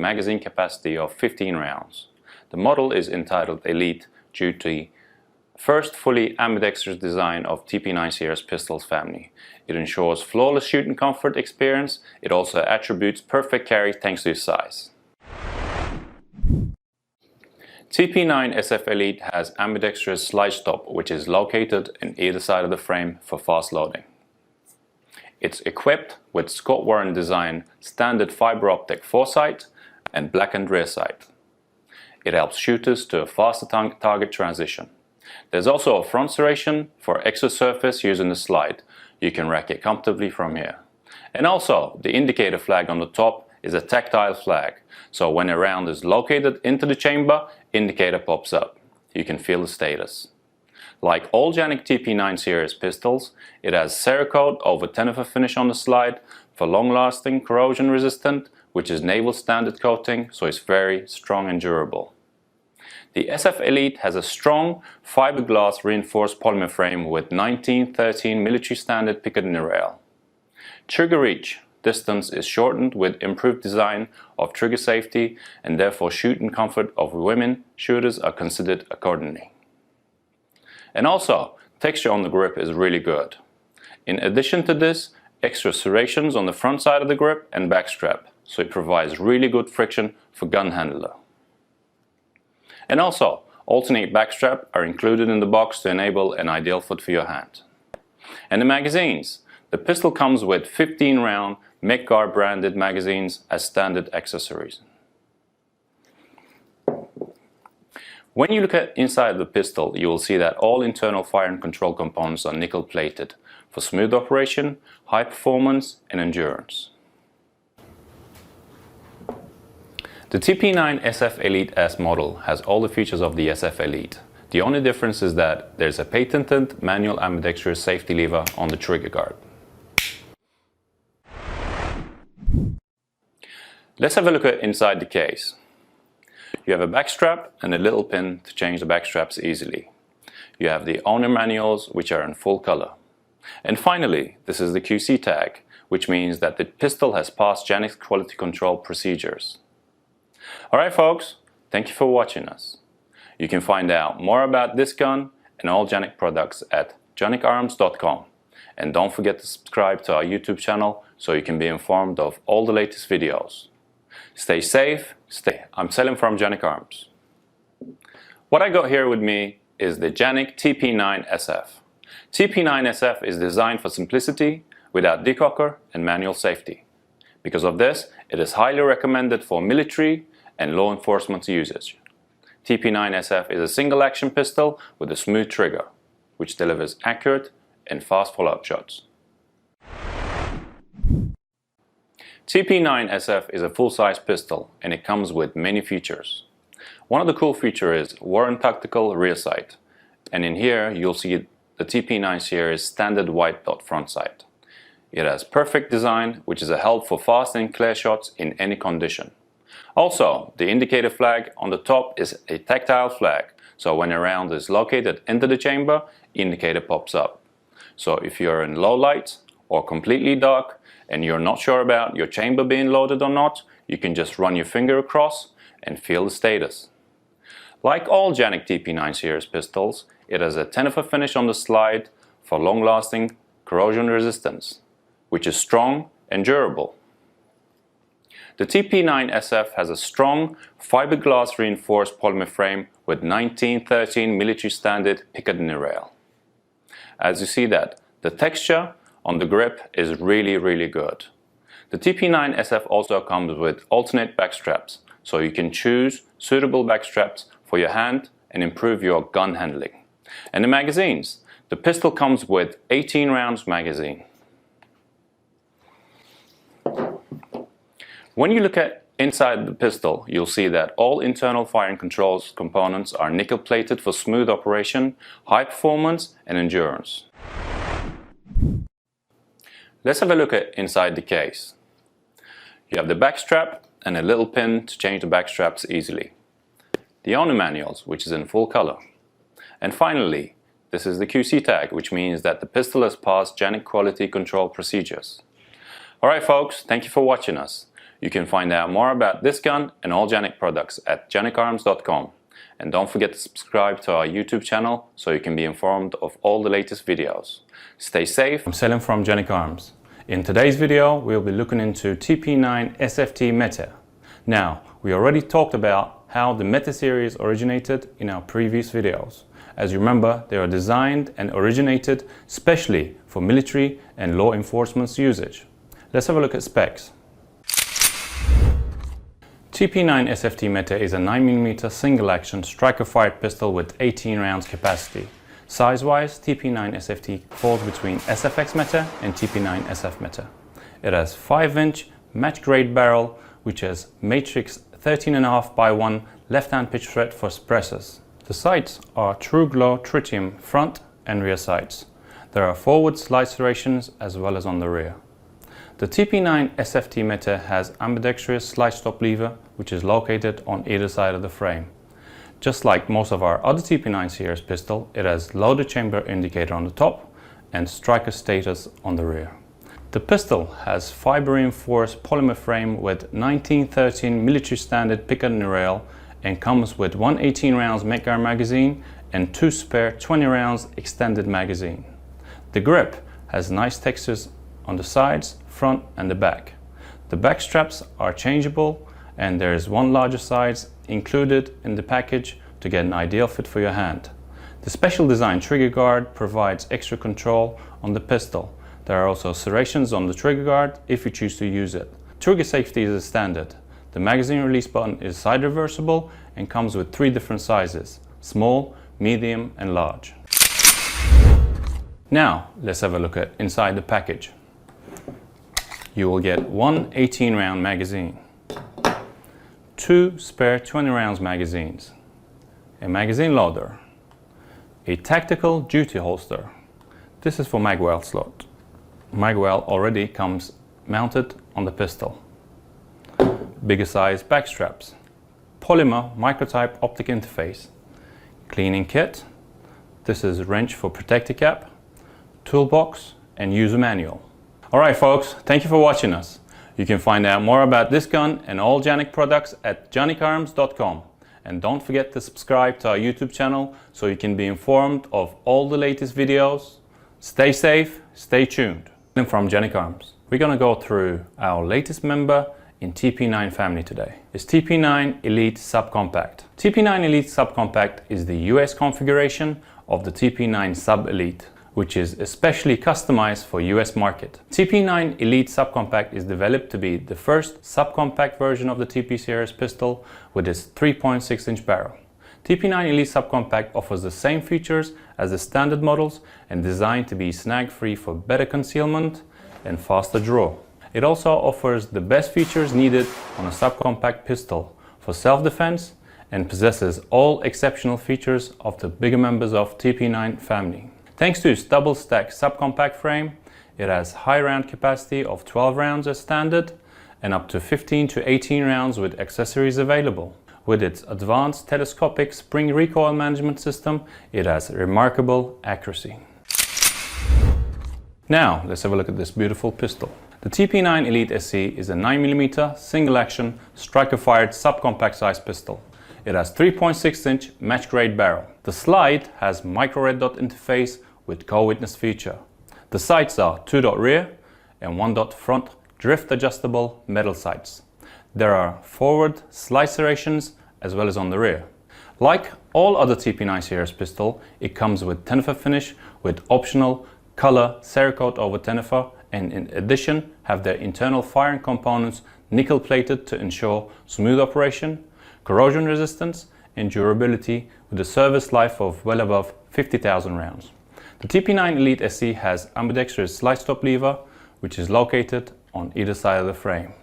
magazine capacity of 15 rounds. The model is entitled Elite due to the first fully ambidextrous design of TP9 series pistols family. It ensures flawless shooting comfort experience. It also attributes perfect carry thanks to its size. TP9 SF Elite has ambidextrous slide stop, which is located in either side of the frame for fast loading. It's equipped with Scott Warren design standard fiber optic foresight and blackened rear sight. It helps shooters to a faster target transition. There's also a front serration for extra surface using the slide. You can rack it comfortably from here. And also, the indicator flag on the top is a tactile flag, so when a round is located into the chamber, indicator pops up. You can feel the status. Like all Canik TP9 series pistols, it has Cerakote over Tenova finish on the slide for long-lasting, corrosion-resistant, which is naval standard coating, so it's very strong and durable. The SF Elite has a strong fiberglass reinforced polymer frame with 1913 military standard Picatinny rail. Trigger reach distance is shortened with improved design of trigger safety, and therefore shooting comfort of women shooters are considered accordingly. And also, texture on the grip is really good. In addition to this, extra serrations on the front side of the grip and back strap, so it provides really good friction for gun handler. And also, alternate backstrap are included in the box to enable an ideal foot for your hand. And the magazines. The pistol comes with 15 round METE branded magazines as standard accessories. When you look at inside the pistol, you will see that all internal fire and control components are nickel plated for smooth operation, high performance and endurance. The TP9 SF Elite S model has all the features of the SF Elite. The only difference is that there's a patented manual ambidextrous safety lever on the trigger guard. Let's have a look at inside the case. You have a back strap and a little pin to change the back straps easily. You have the owner manuals, which are in full color. And finally, this is the QC tag, which means that the pistol has passed Canik's quality control procedures. Alright folks, thank you for watching us. You can find out more about this gun and all Canik products at canikarms.com. And don't forget to subscribe to our YouTube channel so you can be informed of all the latest videos. Stay safe, I'm Selim from Canik Arms. What I got here with me is the Canik TP9 SF. TP9 SF is designed for simplicity without decocker and manual safety. Because of this, it is highly recommended for military and law enforcement usage. TP9 SF is a single action pistol with a smooth trigger, which delivers accurate and fast follow-up shots. TP9 SF is a full-size pistol and it comes with many features. One of the cool features is Warren Tactical rear sight, and in here you'll see the TP9 series standard white dot front sight. It has perfect design, which is a help for fast and clear shots in any condition. Also, the indicator flag on the top is a tactile flag, so when a round is located into the chamber, indicator pops up. So if you're in low light or completely dark and you're not sure about your chamber being loaded or not, you can just run your finger across and feel the status. Like all Canik TP9 series pistols, it has a Tenova finish on the slide for long-lasting corrosion resistance, which is strong and durable. The TP9 SF has a strong fiberglass reinforced polymer frame with 1913 military standard Picatinny rail. As you see that, the texture on the grip is really good. The TP9 SF also comes with alternate back straps, so you can choose suitable back straps for your hand and improve your gun handling. And the magazines. The pistol comes with 18 rounds magazine. When you look at inside the pistol, you'll see that all internal fire and controls components are nickel plated for smooth operation, high performance and endurance. Let's have a look at inside the case. You have the back strap and a little pin to change the back straps easily. The owner manuals, which is in full color. And finally, this is the QC tag, which means that the pistol has passed Canik quality control procedures. Alright folks, thank you for watching us. You can find out more about this gun and all Canik products at canicarms.com. And don't forget to subscribe to our YouTube channel so you can be informed of all the latest videos. Stay safe. I'm Selim from Canik Arms. In today's video, we'll be looking into TP9 SFT METE. Now, we already talked about how the METE series originated in our previous videos. As you remember, they are designed and originated specially for military and law enforcement's usage. Let's have a look at specs. TP9 SFT METE is a 9mm single-action striker-fired pistol with 18 rounds capacity. Size-wise, TP9 SFT falls between SFX METE and TP9 SF METE. It has 5-inch match-grade barrel, which has matrix 13.5x1 left-hand pitch thread for suppressors. The sights are true glow tritium front and rear sights. There are forward slide serrations as well as on the rear. The TP9 SFT METE has ambidextrous slide stop lever, which is located on either side of the frame. Just like most of our other TP9 series pistol, it has loaded chamber indicator on the top and striker status on the rear. The pistol has fiber reinforced polymer frame with 1913 military standard Picatinny rail and comes with one 18 rounds Medgar magazine and two spare 20 rounds extended magazine. The grip has nice textures on the sides, front and the back. The back straps are changeable and there is one larger size included in the package to get an ideal fit for your hand. The special design trigger guard provides extra control on the pistol. There are also serrations on the trigger guard if you choose to use it. Trigger safety is a standard. The magazine release button is side reversible and comes with 3 different sizes: small, medium and large. Now let's have a look at inside the package. You will get one 18 round magazine, 2 spare 20 rounds magazines, a magazine loader, a tactical duty holster. This is for magwell slot. Magwell already comes mounted on the pistol. Bigger size back straps, polymer microtype optic interface, cleaning kit. This is wrench for protector cap, toolbox and user manual. Alright folks, thank you for watching us. You can find out more about this gun and all Canik products at canicarms.com. And don't forget to subscribe to our YouTube channel so you can be informed of all the latest videos. Stay safe, stay tuned. And from Canik Arms, we're going to go through our latest member in TP9 family today. It's TP9 Elite Subcompact. TP9 Elite Subcompact is the US configuration of the TP9 Sub Elite, which is especially customized for US market. TP9 Elite Subcompact is developed to be the first subcompact version of the TP series pistol with its 3.6-inch barrel. TP9 Elite Subcompact offers the same features as the standard models and designed to be snag-free for better concealment and faster draw. It also offers the best features needed on a subcompact pistol for self-defense and possesses all exceptional features of the bigger members of TP9 family. Thanks to its double-stack subcompact frame, it has high round capacity of 12 rounds as standard and up to 15 to 18 rounds with accessories available. With its advanced telescopic spring recoil management system, it has remarkable accuracy. Now, let's have a look at this beautiful pistol. The TP9 Elite SC is a 9mm single-action striker-fired subcompact size pistol. It has 3.6-inch match-grade barrel. The slide has micro red dot interface with co-witness feature. The sights are 2-dot rear and 1-dot front drift adjustable metal sights. There are forward slide serrations as well as on the rear. Like all other TP9 series pistol, it comes with Tenefa finish with optional color Cerakote over Tenefa, and in addition have their internal firing components nickel plated to ensure smooth operation, corrosion resistance and durability with a service life of well above 50,000 rounds. The TP9 Elite SC has ambidextrous slide stop lever, which is located on either side of the frame.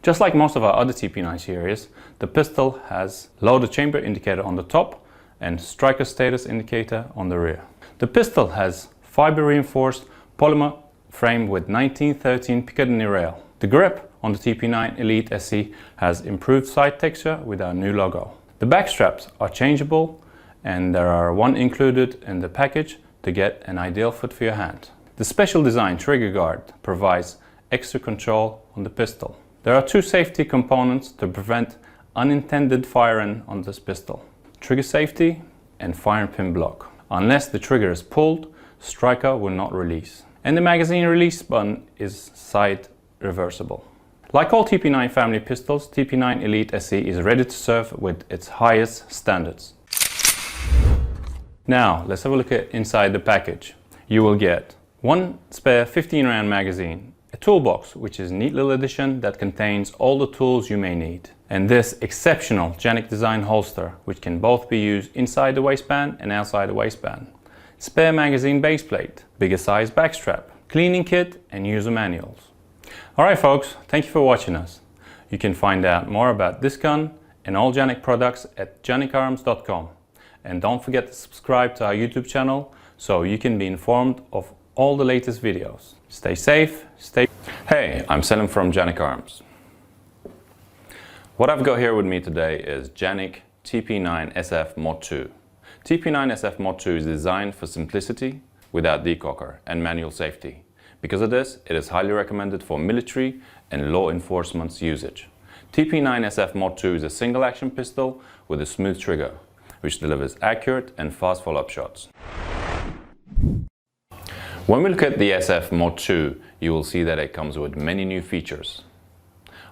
Just like most of our other TP9 series, the pistol has loaded chamber indicator on the top and striker status indicator on the rear. The pistol has fiber reinforced polymer frame with 1913 Picatinny rail. The grip on the TP9 Elite SC has improved sight texture with our new logo. The back straps are changeable and there are one included in the package to get an ideal fit for your hand. The special design trigger guard provides extra control on the pistol. There are two safety components to prevent unintended firing on this pistol: trigger safety and firing pin block. Unless the trigger is pulled, striker will not release. And the magazine release button is side reversible. Like all TP9 family pistols, TP9 Elite SE is ready to serve with its highest standards. Now let's have a look at inside the package. You will get one spare 15 round magazine, a toolbox, which is a neat little addition that contains all the tools you may need, and this exceptional Canik design holster, which can both be used inside the waistband and outside the waistband, spare magazine base plate, bigger size backstrap, cleaning kit and user manuals. Alright folks, thank you for watching us. You can find out more about this gun and all Canik products at canicarms.com. And don't forget to subscribe to our YouTube channel so you can be informed of all the latest videos. Stay safe, Hey, I'm Selim from Canik Arms. What I've got here with me today is Canik TP9 SF Mod 2. TP9 SF Mod 2 is designed for simplicity without decocker and manual safety. Because of this, it is highly recommended for military and law enforcement's usage. TP9 SF Mod 2 is a single action pistol with a smooth trigger, which delivers accurate and fast follow-up shots. When we look at the SF Mod 2, you will see that it comes with many new features.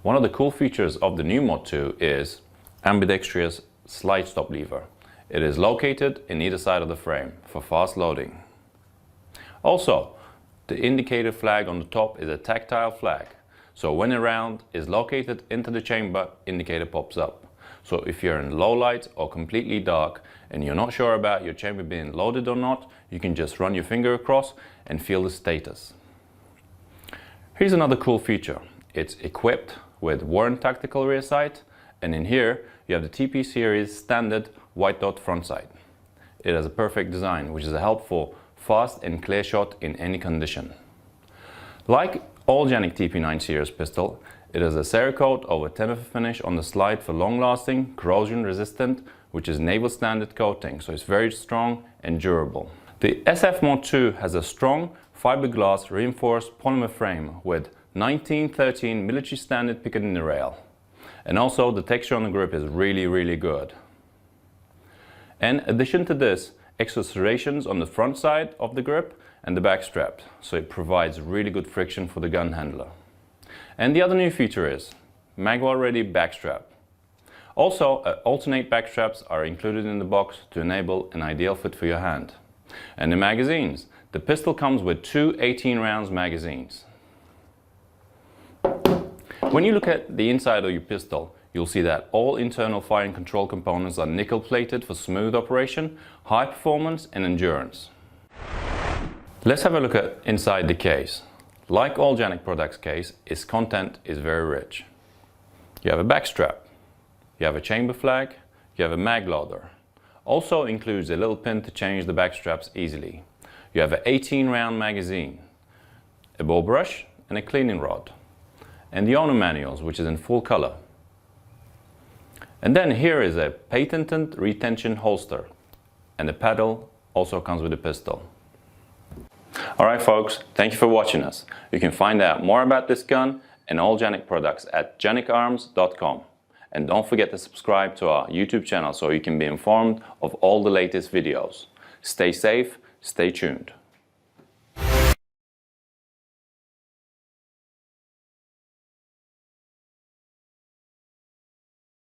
One of the cool features of the new Mod 2 is ambidextrous slide stop lever. It is located in either side of the frame for fast loading. Also, the indicator flag on the top is a tactile flag, so when a round is located into the chamber, indicator pops up. So if you're in low light or completely dark and you're not sure about your chamber being loaded or not, you can just run your finger across and feel the status. Here's another cool feature. It's equipped with Warren tactical rear sight, and in here you have the TP series standard white dot front sight. It has a perfect design, which is a helpful fast and clear shot in any condition. Like all Canik TP9 series pistol, it has a Cerakote over 10F finish on the slide for long-lasting, corrosion-resistant, which is naval standard coating, so it's very strong and durable. The SF Mod 2 has a strong fiberglass reinforced polymer frame with 1913 military standard Picatinny rail. And also the texture on the grip is really good. In addition to this, extra serrations on the front side of the grip and the back strap, so it provides really good friction for the gun handler. And the other new feature is magwell ready backstrap. Also, alternate backstraps are included in the box to enable an ideal fit for your hand. And the magazines. The pistol comes with two 18 rounds magazines. When you look at the inside of your pistol, you'll see that all internal firing control components are nickel plated for smooth operation, high performance and endurance. Let's have a look at inside the case. Like all Canik products case, its content is very rich. You have a backstrap, you have a chamber flag, you have a mag loader. Also includes a little pin to change the backstraps easily. You have an 18 round magazine, a ball brush and a cleaning rod. And the owner manuals, which is in full color. And then here is a patented retention holster, and the paddle also comes with the pistol. Alright folks, thank you for watching us. You can find out more about this gun and all Canik products at canicarms.com. And don't forget to subscribe to our YouTube channel so you can be informed of all the latest videos. Stay safe, stay tuned.